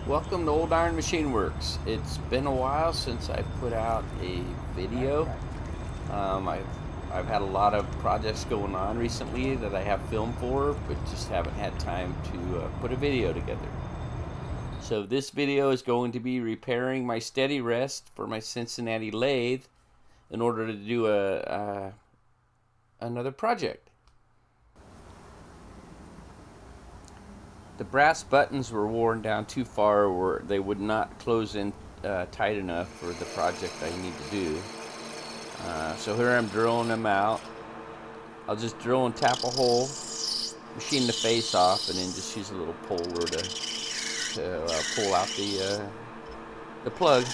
Welcome to Old Iron Machine Works. It's been a while since I put out a video. I've had a lot of projects going on recently that I have film for, but just haven't had time to put a video together. So this video is going to be repairing my steady rest for my Cincinnati lathe in order to do another project. The brass buttons were worn down too far where they would not close in tight enough for the project I need to do. So here I'm drilling them out. I'll just drill and tap a hole, machine the face off, and then just use a little puller to pull out the plug.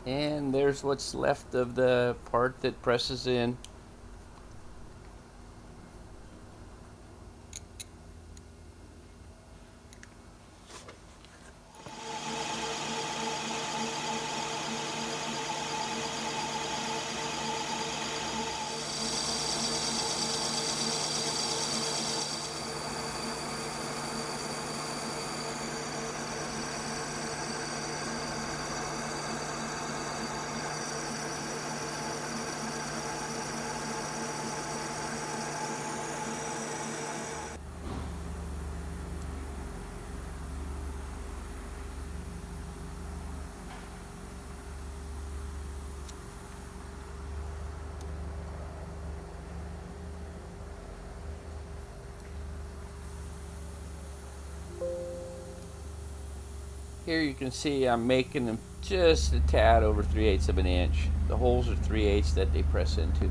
And there's what's left of the part that presses in. Here you can see I'm making them just a tad over 3/8 of an inch. The holes are 3/8 that they press into.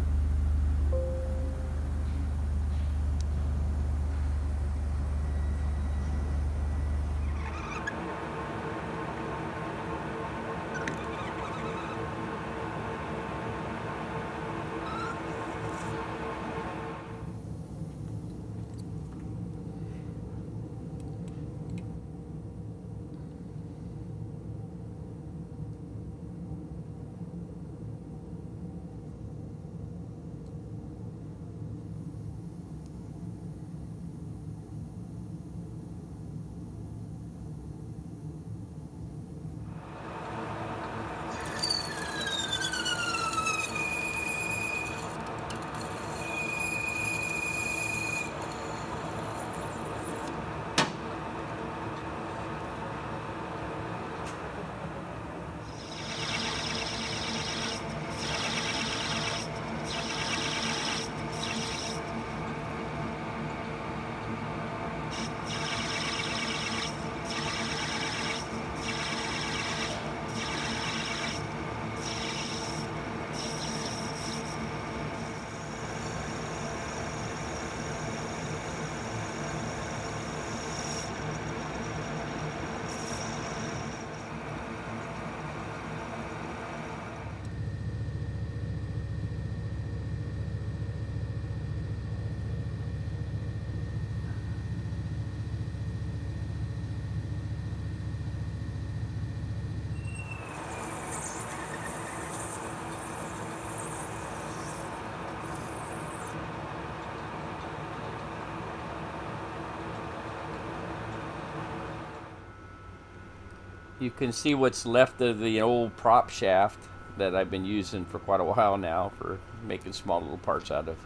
You can see what's left of the old prop shaft that I've been using for quite a while now for making small little parts out of.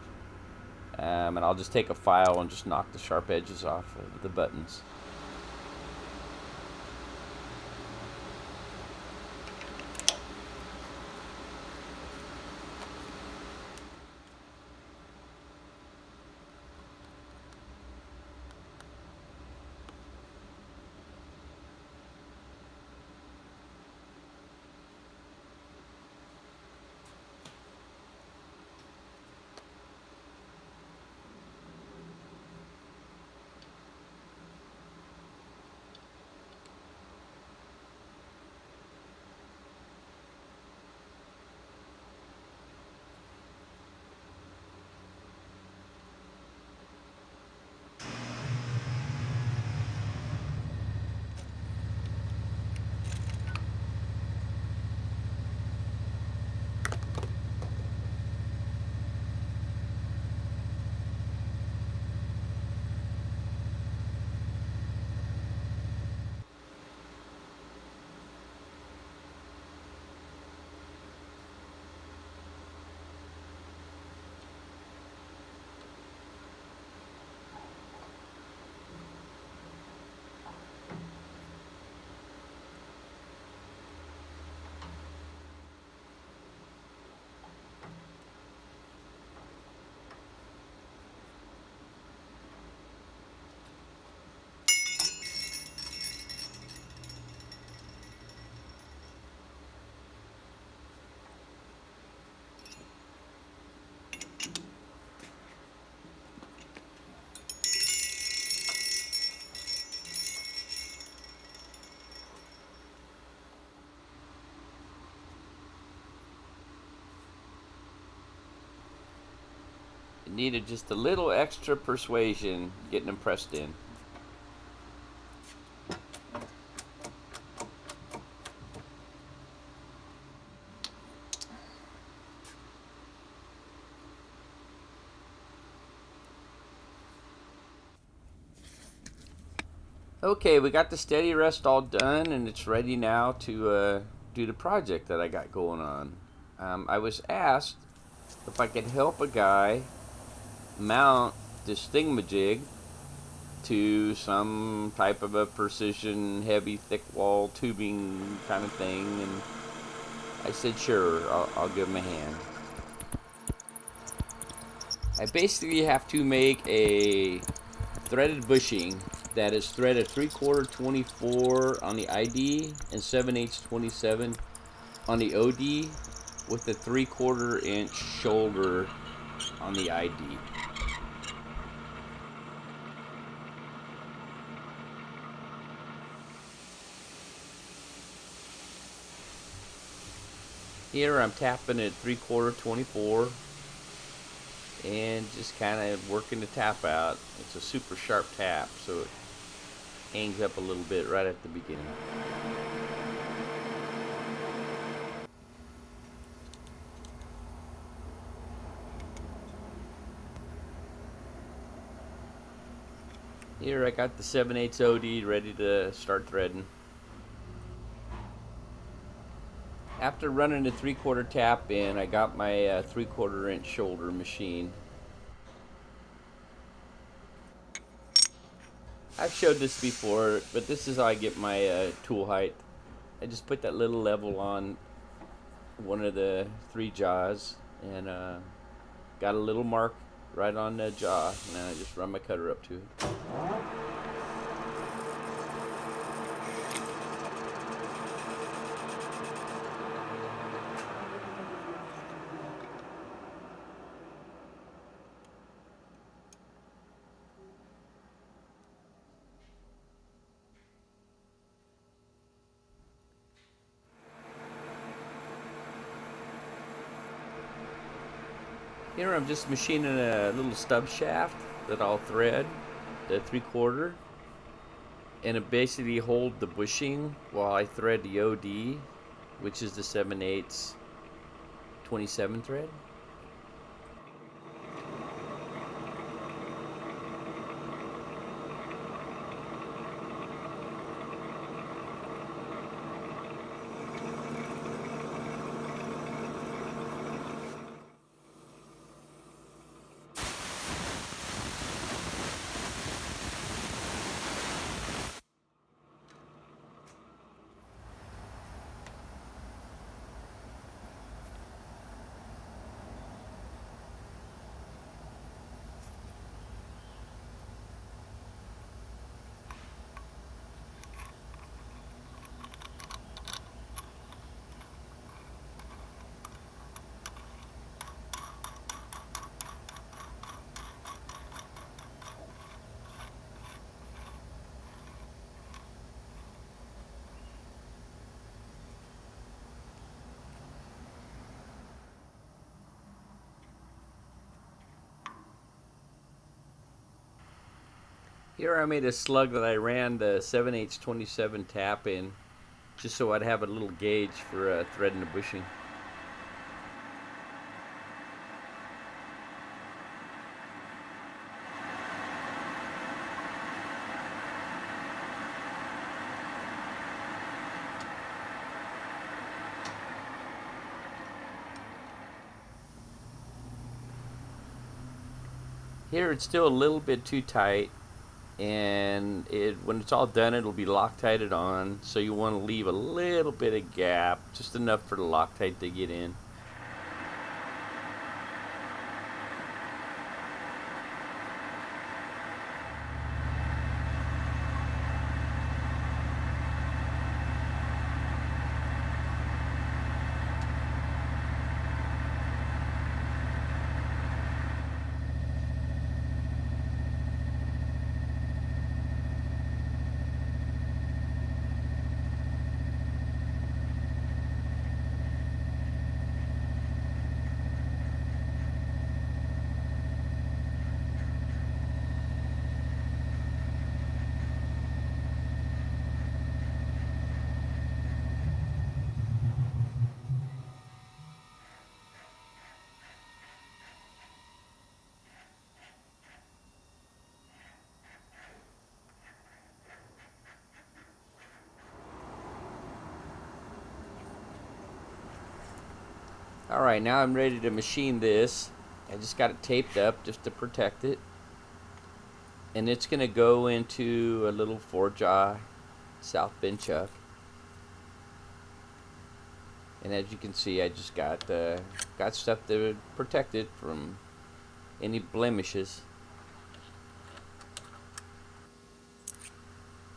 And I'll just take a file and just knock the sharp edges off of the buttons. Needed just a little extra persuasion getting them pressed in. Okay, we got the steady rest all done, and it's ready now to do the project that I got going on. I was asked if I could help a guy mount this thingamajig to some type of a precision, heavy, thick wall tubing kind of thing, and I said sure, I'll give him a hand. I basically have to make a threaded bushing that is threaded 3/4 24 on the ID and 7/8 27 on the OD with a 3/4 inch shoulder on the ID. Here I'm tapping at 3/4 24 and just kind of working the tap out. It's a super sharp tap, so it hangs up a little bit right at the beginning. Here I got the 7/8 OD ready to start threading. After running the 3/4 tap in, I got my 3/4 inch shoulder machine. I've showed this before, but this is how I get my tool height. I just put that little level on one of the 3 jaws and got a little mark right on the jaw, and then I just run my cutter up to it. Here I'm just machining a little stub shaft that I'll thread, the 3/4, and it basically hold the bushing while I thread the OD, which is the 7/8 27 thread. Here I made a slug that I ran the 7/8 27 tap in, just so I'd have a little gauge for threading the bushing. Here it's still a little bit too tight, and when it's all done it'll be Loctited on, so you want to leave a little bit of gap, just enough for the Loctite to get in. Alright, now I'm ready to machine this. I just got it taped up just to protect it. And it's going to go into a little 4-jaw south bend chuck. And as you can see, I just got stuff to protect it from any blemishes.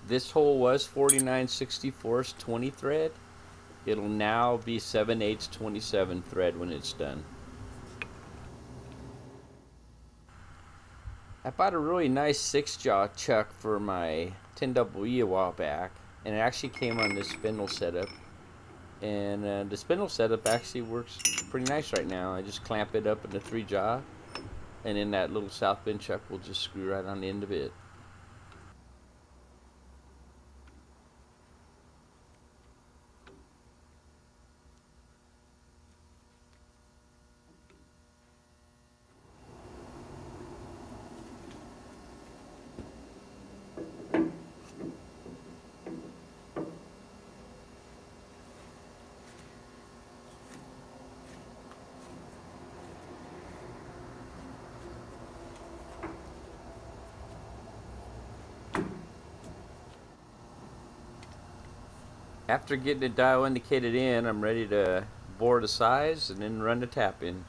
This hole was 49/64 20 thread. It'll now be 7/8 27 thread when it's done. I bought a really nice 6-jaw chuck for my 10EE a while back, and it actually came on this spindle setup. And the spindle setup actually works pretty nice right now. I just clamp it up in the 3-jaw, and then that little south bend chuck will just screw right on the end of it. After getting the dial indicated in, I'm ready to bore the size and then run the tap in.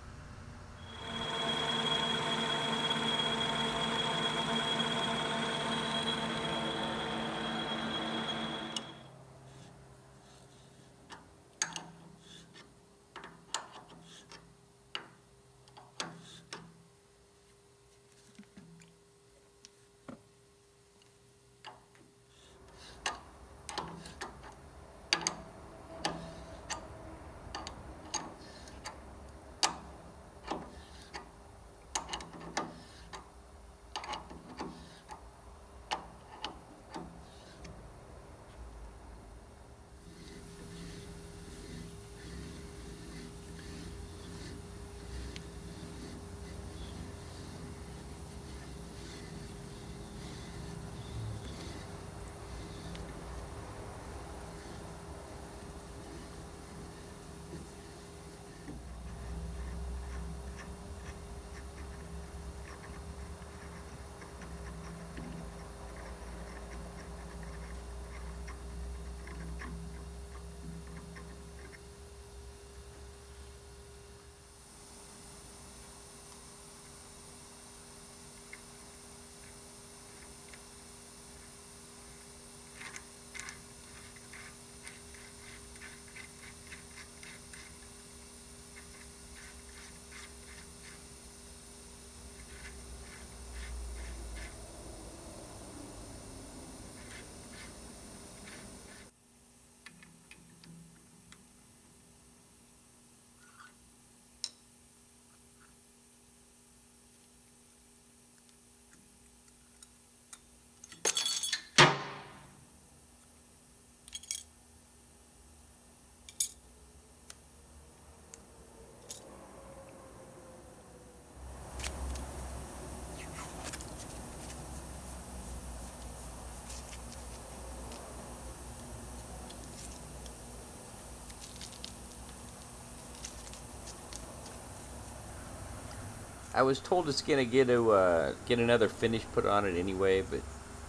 I was told it's gonna get another finish put on it anyway, but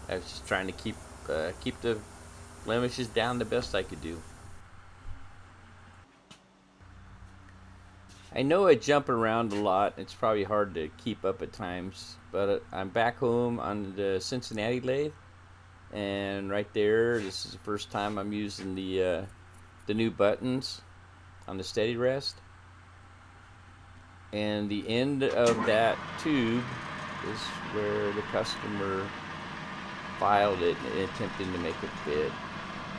I was just trying to keep the blemishes down the best I could do. I know I jump around a lot. It's probably hard to keep up at times, but I'm back home on the Cincinnati lathe, and right there, this is the first time I'm using the new buttons on the steady rest. And the end of that tube is where the customer filed it attempting to make it fit.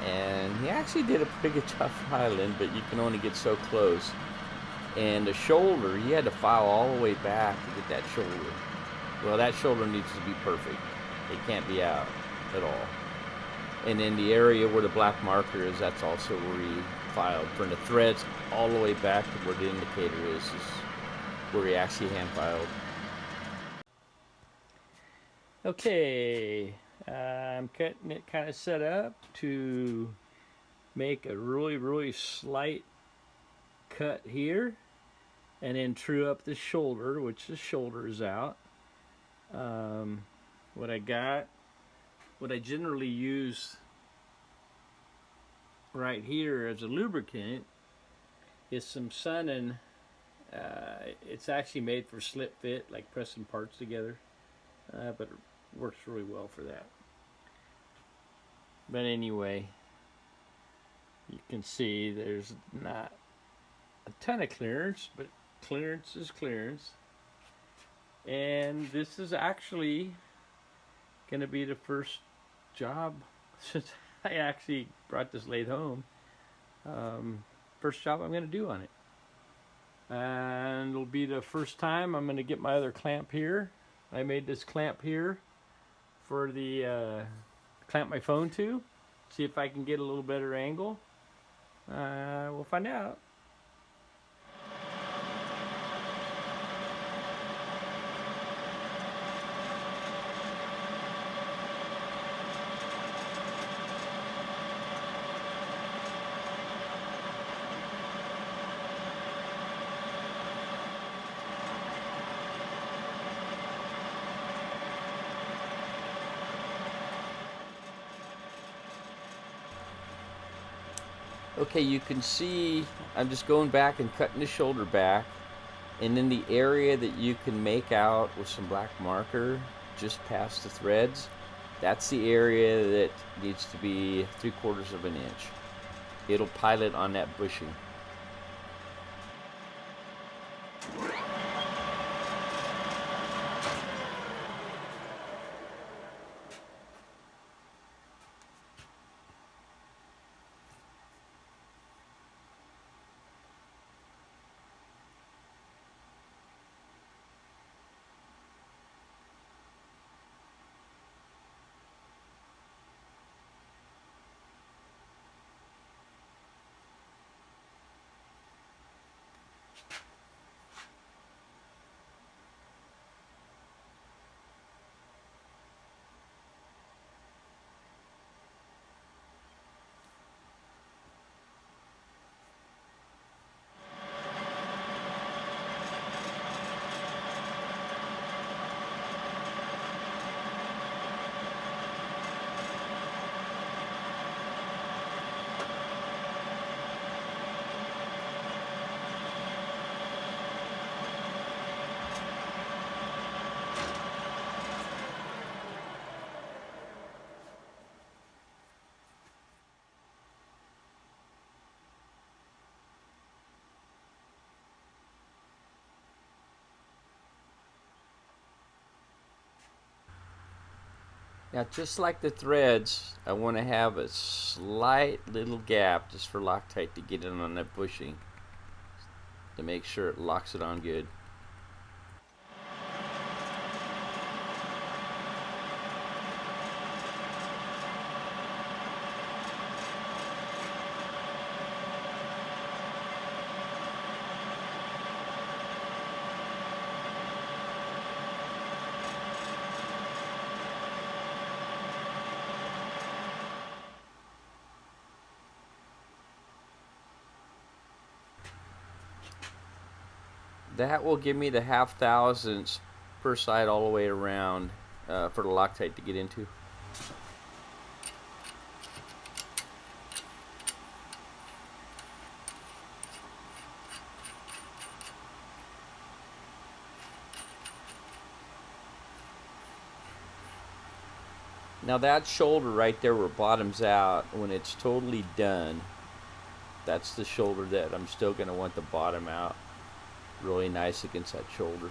And he actually did a pretty good job filing, but you can only get so close. And the shoulder, he had to file all the way back to get that shoulder. Well, that shoulder needs to be perfect. It can't be out at all. And then the area where the black marker is, that's also where he filed. From the threads all the way back to where the indicator is where he actually hand filed. Okay, I'm cutting it kind of set up to make a really slight cut here, and then true up the shoulder, which the shoulder is out. Um, what what I generally use right here as a lubricant is some Sun. It's actually made for slip fit, like pressing parts together, but it works really well for that. But anyway, you can see there's not a ton of clearance, but clearance is clearance. And this is actually going to be the first job since I actually brought this lathe home. First job I'm going to do on it. And it'll be the first time I'm going to get my other clamp here. I made this clamp here for the clamp my phone to. See if I can get a little better angle. We'll find out. Okay, you can see I'm just going back and cutting the shoulder back, and in the area that you can make out with some black marker just past the threads, that's the area that needs to be 3/4 of an inch. It'll pilot on that bushing. Now, just like the threads, I want to have a slight little gap just for Loctite to get in on that bushing to make sure it locks it on good. That will give me the 1/2 thousandths per side all the way around for the Loctite to get into. Now that shoulder right there where it bottoms out, when it's totally done, that's the shoulder that I'm still going to want the bottom out really nice against that shoulder.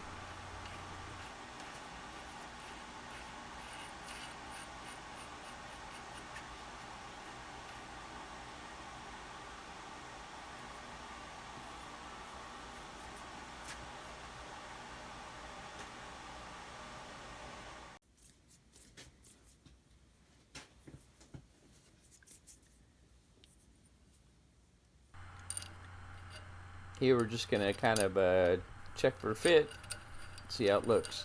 Here we're just going to kind of check for fit, see how it looks.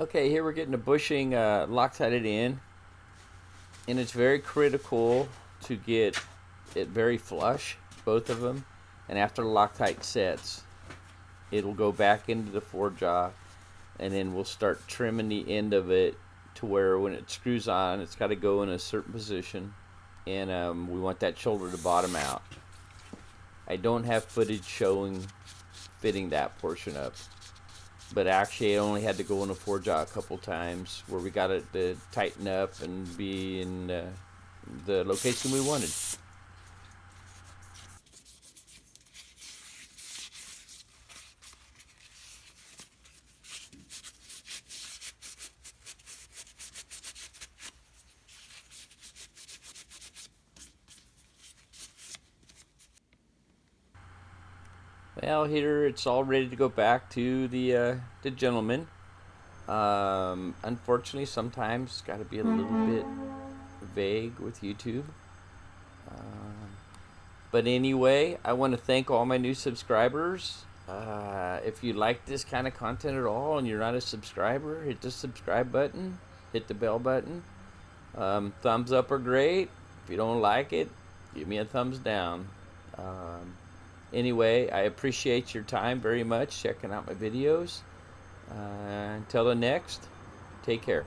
Okay, here we're getting a bushing Loctited in, and it's very critical to get it very flush, both of them, and after the Loctite sets, it'll go back into the forejaw, and then we'll start trimming the end of it to where when it screws on, it's got to go in a certain position, and we want that shoulder to bottom out. I don't have footage showing fitting that portion up, but actually I only had to go in a forejaw a couple times where we got it to tighten up and be in the location we wanted. Well, here it's all ready to go back to the gentleman. Unfortunately, sometimes got to be a little bit vague with YouTube. But anyway, I want to thank all my new subscribers. If you like this kind of content at all and you're not a subscriber, hit the subscribe button, hit the bell button. Thumbs up are great. If you don't like it, give me a thumbs down. Anyway, I appreciate your time very much checking out my videos. Until the next, take care.